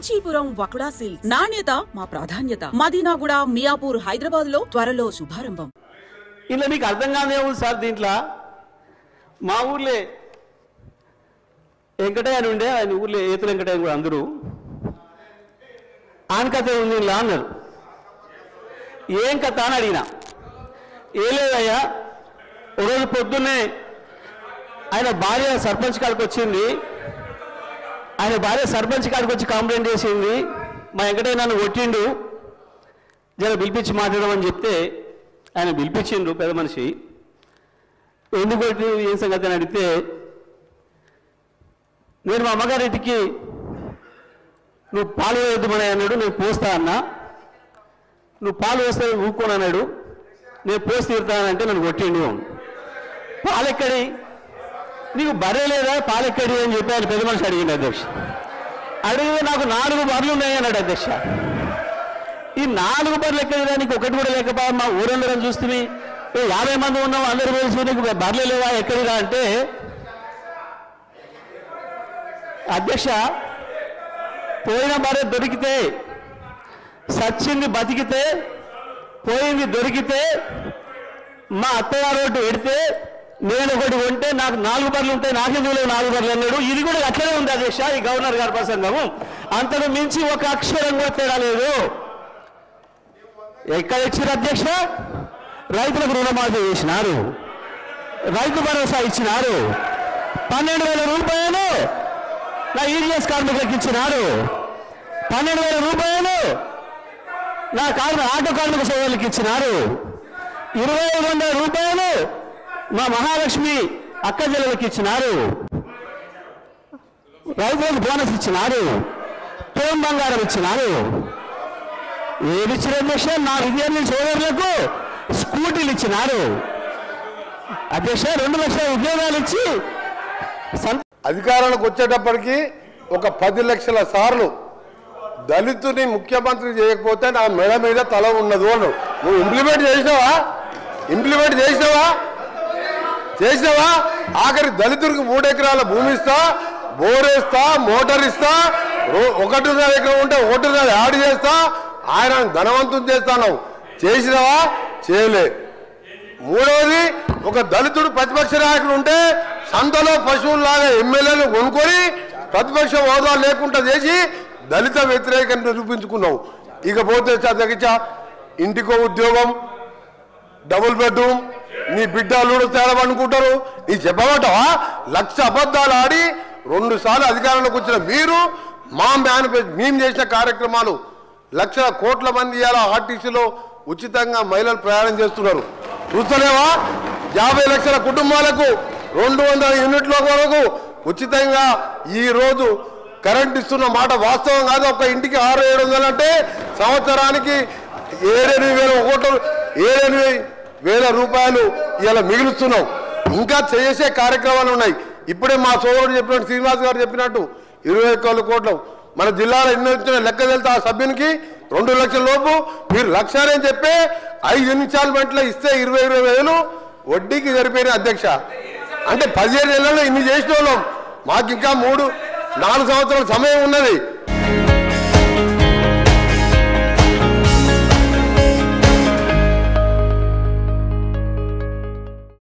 Kanchipuram వకుడా silks నాణ్యత మా ప్రాధాన్యత. మదీనాగూడ, మియాపూర్, హైదరాబాద్ లో త్వరలో శుభారంభం. ఇలా మీకు అర్థం కాదే ఉంది సార్. దీంట్లో మా ఊర్లే వెంకటయ్య అని ఉండే, ఆయన ఊర్లో ఏతులు వెంకటయ్య కూడా అందరూ ఆయన కథ ఉంది ఇలా అన్నారు. ఏం కథ అని అడిగినా, ఏ లేదయ్యా, ఒకరోజు పొద్దున్నే ఆయన భార్య సర్పంచ్ కాడికి వచ్చింది. ఆయన భార్య సర్పంచ్ కాడికి వచ్చి కంప్లైంట్ చేసింది, మా వెంకటయ్య నన్ను కొట్టిండు, జర పిలిపించి మాట్లాడమని చెప్తే ఆయన పిలిపించిండు పెద్ద మనిషి. ఎందుకు కొట్టి ఏం సంగతి అని అడిగితే, నేను మా అమ్మగారింటికి నువ్వు పాలు వేయద్దుమని అన్నాడు, నేను పోస్తా అన్నా. నువ్వు పాలు వేస్తే ఊరుకోను అన్నాడు, నేను పోసి తీరుతానంటే నన్ను కొట్టిండు. పాలెక్కడి, నీకు బర్రె లేదా పాలెక్కడి అని చెప్పి ఆయన పెద్ద మనిషి అడిగింది అధ్యక్ష. అడిగితే నాకు 4 బర్రెలు ఉన్నాయి అన్నాడు అధ్యక్ష. ఈ 4 బర్రెలు ఎక్కడిదా, నీకు ఒకటి కూడా లేకపోయా, మా ఊరందరం చూస్తే 50 మంది ఉన్నాం, అందరూ కలిసి నీకు బర్రెలు లేవా ఎక్కడిదా అంటే, అధ్యక్ష పోయిన బర్రె దొరికితే, సచ్చింది బతికితే, పోయింది దొరికితే, మా అత్తగారు ఒకటి పెడితే నేను ఒకటి కొంటే నాకు 4 బర్రెలు ఉంటాయి, నాకెందుకు 4 బర్రెలు అన్నాడు. ఇది కూడా అట్లనే ఉంది అధ్యక్ష ఈ గవర్నర్ గారి ప్రసంగము. అంతకు మించి ఒక అక్షరం కూడా తేడా లేదు. ఎక్కడ ఇచ్చారు అధ్యక్ష? రైతులకు రుణమాఫీ చేసినారు, రైతు భరోసా ఇచ్చినారు, 12,000 రూపాయలు నా ఈడిఎస్ కార్మికులకు ఇచ్చినారు, 12,000 రూపాయలు నా ఆటో కార్మిక సోదరులకు ఇచ్చినారు, 2,500 రూపాయలు మా మహాలక్ష్మి అక్క చెల్లెలకు ఇచ్చినారు, రైతులకు బోనస్ ఇచ్చినారు, తోం బంగారం ఇచ్చినారు. ఏది ఇచ్చిన అధ్యక్ష? నా విద్యార్థి సోదరులకు స్కూటీలు ఇచ్చినారు అధ్యక్ష. 2 లక్షల ఉద్యోగాలు ఇచ్చి అధికారంలోకి వచ్చేటప్పటికి ఒక 10 లక్షల సార్లు దళితుని ముఖ్యమంత్రి చేయకపోతే నా మెడ మీద తల ఉన్నదు అను. నువ్వు ఇంప్లిమెంట్ చేసినావా? ఆఖరి దళితుడికి 3 ఎకరాల భూమి ఇస్తా, బోరేస్తా, మోటార్ ఇస్తా, 1.5 ఎకరం ఉంటే 1.5 యాడ్ చేస్తా, ఆయన ధనవంతుని చేస్తాను. చేసినావా? చేయలే. మూడవది, ఒక దళితుడు ప్రతిపక్ష నాయకుడు ఉంటే సంతలో పశువుల్లాగా ఎమ్మెల్యేలు కొనుక్కొని ప్రతిపక్ష హోదా లేకుండా చేసి దళిత వ్యతిరేకంగా నిరూపించుకున్నావు. ఇకపోతే అధ్యక్ష, ఇంటికో ఉద్యోగం, డబుల్ బెడ్రూమ్, నీ బిడ్డలు తేడమనుకుంటారు. నీ చెప్పబట్టవా? 1,00,000 అబద్ధాలు ఆడి 2 సార్లు అధికారంలోకి వచ్చిన మీరు మా మేము చేసిన కార్యక్రమాలు 1,00,000 కోట్ల మంది ఇవాళ ఆర్టీసీలో ఉచితంగా మహిళలు ప్రయాణం చేస్తున్నారు. చూస్తలేవా? 50 లక్షల కుటుంబాలకు 200 యూనిట్ల వరకు ఉచితంగా ఈరోజు కరెంట్ ఇస్తున్న మాట వాస్తవం కాదు. ఒక ఇంటికి 600-700 అంటే సంవత్సరానికి 7,000 రూపాయలు ఇలా మిగులుస్తున్నాం. ఇంకా చేసే కార్యక్రమాలు ఉన్నాయి. ఇప్పుడే మా సోదరుడు చెప్పినట్టు, శ్రీనివాస్ గారు చెప్పినట్టు 21 కోట్లు మన జిల్లాలో ఎన్ని వచ్చిన లెక్క వెళ్తే ఆ సభ్యునికి 2 లక్షల లోపు మీరు 1,00,000 అని చెప్పి 5 ఇన్స్టాల్మెంట్లో ఇస్తే 20,000 వడ్డీకి సరిపోయిన అధ్యక్ష. అంటే 17 నెలల్లో ఇన్ని చేసిన వాళ్ళం. మాకు ఇంకా 3-4 సంవత్సరాల సమయం ఉన్నది.